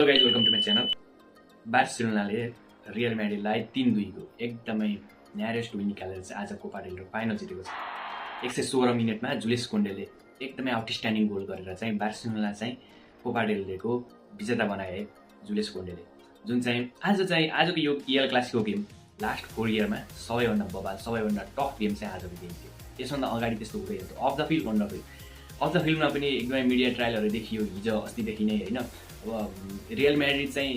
Hello guys, welcome to my channel. बार्सिलोनाले Real म्याड्रिडलाई 3-2 को एकदमै न्यारेस्ट विन निकालेर चाहिँ आज कोपा डेल रे फाइनल जितेको छ। 116 मिनेटमा जुलियस कोन्डेले एकदमै आउटस्ट्यान्डिङ गोल गरेर चाहिँ बार्सिलोनालाई चाहिँ कोपा डेल रेको विजेता बनाए जुलियस कोन्डेले। जुन चाहिँ आजको यो EL क्लासिको गेम लास्ट 4 इयरमा सबैभन्दा बबाल, सबैभन्दा टफ गेम चाहिँ आजको गेम थियो। यसभन्दा अगाडि त्यस्तो हुँदैन थियो। Of the field wonderful. Of the फिल्डमा पनि एकदमै मिडिया ट्रायलहरू देखियो हिजो अस्तिदेखि नै हैन। अब रियल म्याड्रिड चाहिँ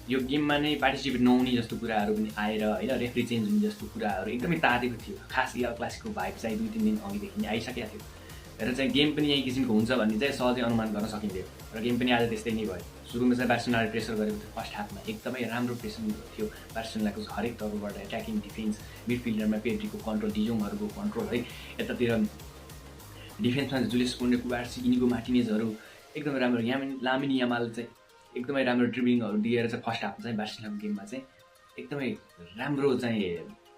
यो गेममा नै पार्टिसिपेट नहुने जस्तो कुराहरू पनि आएर हैन, रेफ्री चेन्ज हुने जस्तो कुराहरू एकदमै तातेको थियो। खास EL क्लासिकको भाइब चाहिँ 2-3 दिन अघिदेखि नै आइसकेको थियो र चाहिँ गेम पनि यही किसिमको हुन्छ भन्ने चाहिँ सहजै अनुमान गर्न सकिन्थ्यो र गेम पनि आज त्यस्तै नै भयो। सुरुमा चाहिँ बार्सिलोनाले प्रेसर गरेको थियो। फर्स्ट हाफमा एकदमै राम्रो प्रेसर थियो बार्सिलोनाको हरेक तर्फबाट। एट्याकिङ, डिफेन्स, मिडफिल्डरमा पेड्रीको कन्ट्रोल, डिजोङहरूको कन्ट्रोल है। यतातिर डिफेन्समा जुलियस कोन्डे, कुबार्सी, इनिगो मार्टिनेजहरू एकदमै राम्रो। लामिन यामाल चाहिँ एकदमै राम्रो ड्रिब्लिङहरू दिएर चाहिँ फर्स्ट हाफ चाहिँ बार्सिलोनाको गेममा चाहिँ एकदमै राम्रो चाहिँ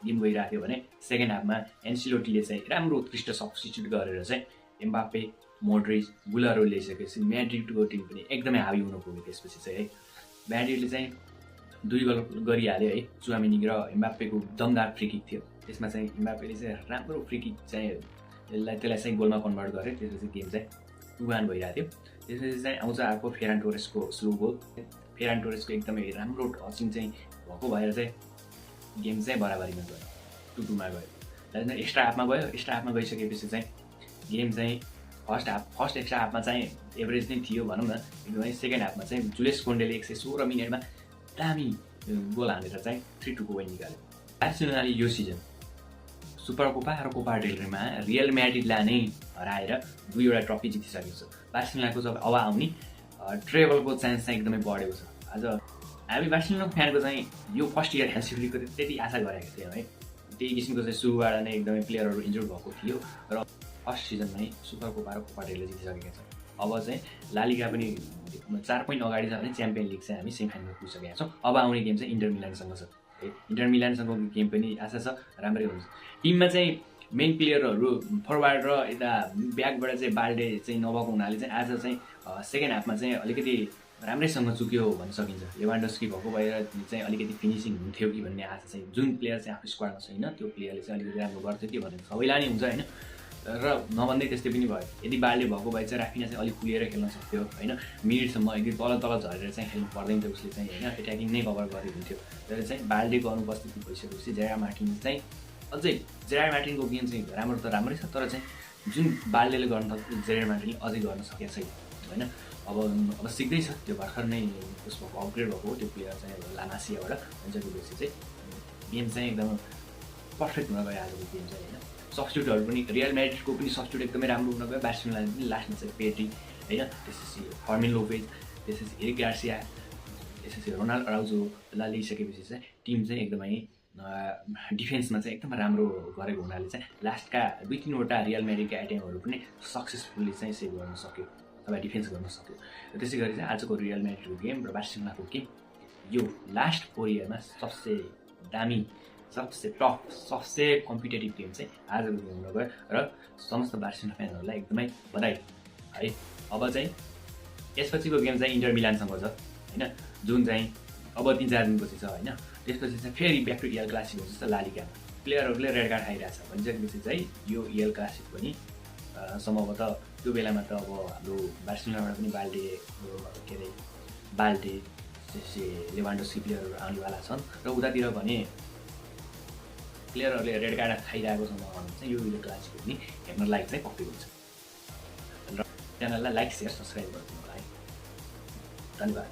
गेम गइरहेको थियो भने सेकेन्ड हाफमा एन्सिलोटीले चाहिँ राम्रो उत्कृष्ट सब्स्टिट्युट गरेर चाहिँ एम्बाप्पे, मोड्रिच, गुलारो ल्याइसकेपछि म्याड्रिडको टिम पनि एकदमै हावी हुन पुग्यो। त्यसपछि चाहिँ है म्याड्रिडले चाहिँ 2 गोल गरिहाल्यो है। चुआमिनी र एम्बाप्पेको दमदार फ्री किक थियो। त्यसमा चाहिँ एम्बाप्पेले चाहिँ राम्रो फ्री किक चाहिँ त्यसलाई चाहिँ गोलमा कन्भर्ट गर्यो। त्यसपछि गेम चाहिँ 2-1 भइरहेको थियो। त्यसपछि चाहिँ आउँछ अर्को फेरान टोरेसको स्लो गोल। फेरान टोरेसको एकदमै राम्रो टचिङ चाहिँ भएको भएर चाहिँ गेम चाहिँ बराबरीमा गयो, 2-2 मा गयो। त्यहाँदेखि एक्स्ट्रा हाफमा गयो। एक्स्ट्रा हाफमा गइसकेपछि चाहिँ गेम चाहिँ फर्स्ट एक्स्ट्रा हाफमा चाहिँ एभरेज नै थियो भनौँ न एकदमै। सेकेन्ड हाफमा चाहिँ जुलियस कोन्डेले 116 मिनेटमा दामी गोल हानेर चाहिँ 3-2 को विन निकाल्यो। बार्सिलोनाले यो सिजन सुपर कोपा र कोपा डेल रेमा रियल म्याड्रिडलाई नै हराएर 2वटा ट्रफी जितिसकेको छ। बार्सिलोनाको जब अब आउने ट्रेबलको चान्स चाहिँ एकदमै बढेको छ। आज हामी बार्सिलोनाको फ्यानको चाहिँ यो फर्स्ट इयर ह्यान्सी फ्लिकको त्यति आशा गरेको थिएँ है। त्यही किसिमको चाहिँ सुरुबाट नै एकदमै प्लेयरहरू इन्जोर्ड भएको थियो र फर्स्ट सिजनमै सुपर कोपा र कोपा डेलले जितिसकेका छौँ। अब चाहिँ लालिगा पनि 4 पोइन्ट अगाडि छ भने च्याम्पियन लिग चाहिँ हामी सेमिफाइनलमा पुगिसकेका छौँ। अब आउने गेम चाहिँ इन्टर मिलानसँग छ। इन्टर मिलानसँगको गेम पनि आशा छ राम्रै हुन्छ। टिममा चाहिँ मेन प्लेयरहरू फरवार्ड र यता ब्याकबाट चाहिँ बाल्डे चाहिँ नभएको हुनाले चाहिँ आज चाहिँ सेकेन्ड हाफमा चाहिँ अलिकति राम्रैसँग चुक्यो भन्न सकिन्छ। लेभान्डोस्की भएको भएर चाहिँ अलिकति फिनिसिङ हुन्थ्यो कि भन्ने आशा चाहिँ जुन प्लेयर चाहिँ आफ्नो स्क्वाडमा छैन त्यो प्लेयरले चाहिँ अलिकति राम्रो गर्थ्यो कि भन्ने सबैलाई नै हुन्छ होइन। र नभन्दै त्यस्तै पनि भयो। यदि बाल्डे भएको भए चाहिँ राफिना चाहिँ अलिक खुलेर खेल्न सक्थ्यो होइन। मिनिटसम्म एकदम तल झरेर चाहिँ खेल्नु पर्दैन थियो उसले चाहिँ होइन। एट्याकिङ नै कभर गरेको हुन्थ्यो। तर चाहिँ बाल्डेको अनुपस्थिति भइसकेपछि जेरा मार्टिन चाहिँ अझै जेरा मार्टिनको गेम चाहिँ राम्रो त राम्रै छ तर चाहिँ जुन बाल्डेले गर्न सक्थ्यो जेरा मार्टिनले अझै गर्न सकेको छैन होइन। अब सिक्दैछ। त्यो भर्खर नै उसको अपग्रेड भएको हो त्यो प्लेयर चाहिँ लामासियाबाट हुन्छ। त्यसपछि चाहिँ गेम चाहिँ एकदम पर्फेक्ट हुन गयो आजको गेम चाहिँ होइन। सब्स्टिट्युटहरू पनि रियल म्याड्रिडको पनि सब्स्टिट्युट एकदमै राम्रो हुन गयो। बार्सिलोनाले पनि लास्टमा चाहिँ पेड्री होइन, त्यसपछि फर्मिन लोपेज, त्यसपछि एरिक गार्सिया, त्यसपछि रोनाल्डो अराउजोलाई लिइसकेपछि चाहिँ टिम चाहिँ एकदमै डिफेन्समा चाहिँ एकदम राम्रो गरेको हुनाले चाहिँ लास्टका 2-3वटा रियल म्याड्रिडका एटेम्पहरू पनि सक्सेसफुल्ली चाहिँ सेभ गर्न सक्यो अथवा डिफेन्स गर्न सक्यो। र त्यसै गरी चाहिँ आजको रियल म्याड्रिडको गेम र बार्सिलोनाको गेम यो लास्ट 4 इयरमा सबसे दामी, सबसे टफ, सबसे कम्पिटेटिभ गेम चाहिँ आजको गेम हुन गयो र समस्त बार्सिलोना फ्यानहरूलाई एकदमै बधाई है। अब चाहिँ यसपछिको गेम चाहिँ इन्टर मिलानसँग छ होइन, जुन चाहिँ अब 3-4 दिनपछि छ होइन। त्यसपछि चाहिँ फेरि ब्याक टु EL क्लासिक हुन्छ जस्तो लालिगामा प्लेयरहरूले रेड कार्ड खाइरहेछ भनिसकेपछि चाहिँ यो EL क्लासिक पनि सम्भवतः त्यो बेलामा त अब हाम्रो बार्सिलोनाबाट पनि बाल्डे त्यसपछि लेभान्डोस्की प्लेयरहरू आउनेवाला छन् र उतातिर भने प्लेयरहरूले रेड कार्ड खाइरहेको सम्भावना चाहिँ यो EL क्लासिक पनि हेर्न लाइक चाहिँ पक्कै हुन्छ। र च्यानललाई लाइक, सेयर, सब्सक्राइब गरिदिनु होला है। धन्यवाद।